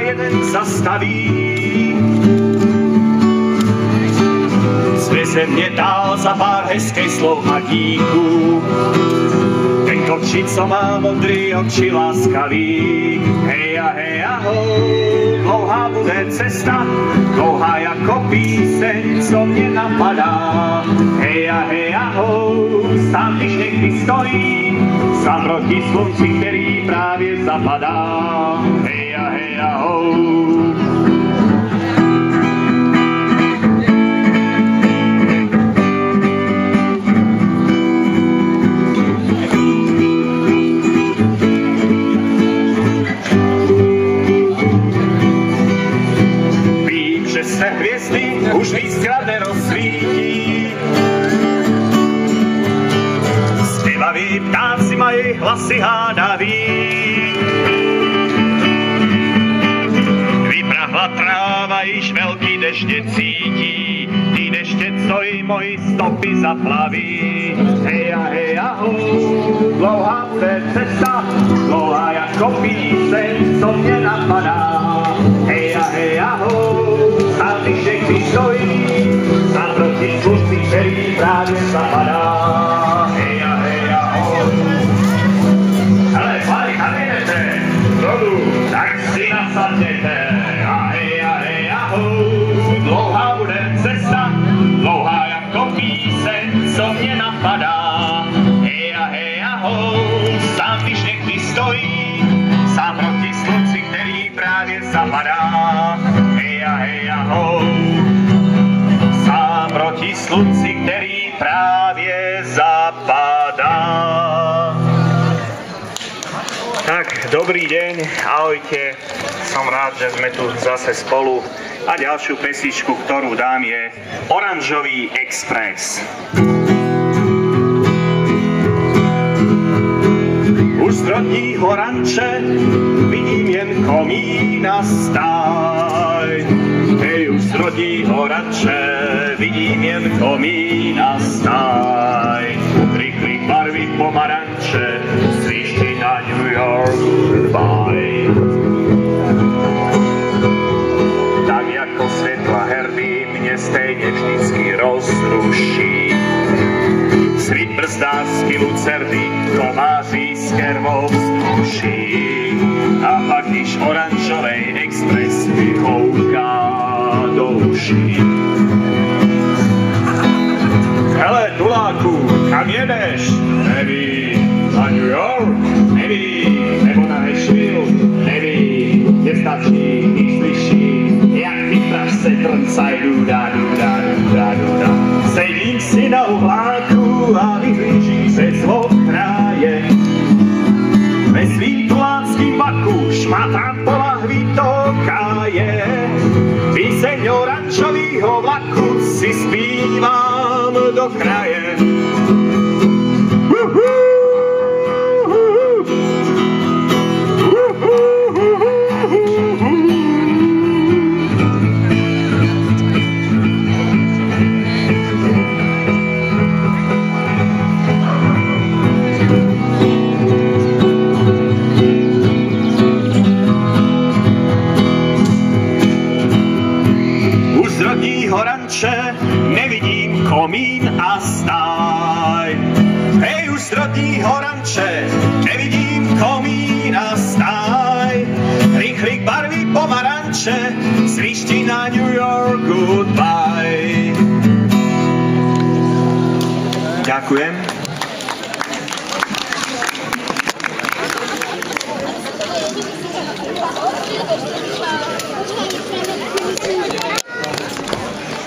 jeden zastaví. Sveze mne dal za pár hezkej slov a díku. Ten kopčík, co má modrý oči láskavý. Heja, ho, dlouhá bude cesta, dlouhá jako píseň, co mě napadá. Heja, ho, sám když někdy stojí, sám proti slunci, který právě zapadá. Heja, ho. Se hvězdy už víckrát nerozsvítí. Zpěvaví ptáci mají hlasy hádavý. Vyprahla tráva, již velký deště cítí. Ty deště, co i moji stopy zaplaví. Heja, ho, dlouhá bude cesta, dlouhá jako píseň, co mě napadá. Heja, ho, a když někdy stojí, a proti slunci, který právě zapadá. Heja, ho. Ale páni, tam jdete, rodu, tak si nasadněte. A heja, ho, dlouhá bude cesta, dlouhá jako píseň, co mě napadá. Heja, ho, sám když někdy stojí, sám proti slunci, který právě zapadá. Heja, ho, sám proti slunci, který právě zapadá. Tak, dobrý deň, ahojte. Som rád, že sme tu zase spolu. A ďalšiu pesničku, ktorú dám, je Oranžový expres. Už z rodního ranče vidím jen komína stáj. Hej, už z rodního ranče vidím jen komína stáj. Klik barvy pomaranče, svišti na New York goodbye. Tak jako světla herby mě stejně vždycky rozruší. Svít brzdářsky lucerny, komáří s kervou vzduší. A pak když oranžovej expres vyhouká do uší. Hele, tuláku, kam jedeš? Nevím, na New York? Nevím, nebo na Nashville? Nevím, nestačí, když slyším, jak ty pražce trncaj duda. Sedím si na uhláku a vyhlížím se svou kraje. Ve svým tuláckým vaku šmatám po lahví tokáje. Píseň oranžovýho vlaku si zpívám do kraje. Nevidím komín a stáj. Hej, už z rodního ranče nevidím komín a stáj. Rychlik barvy pomaranče, svišti na New York goodbye. Ďakujem.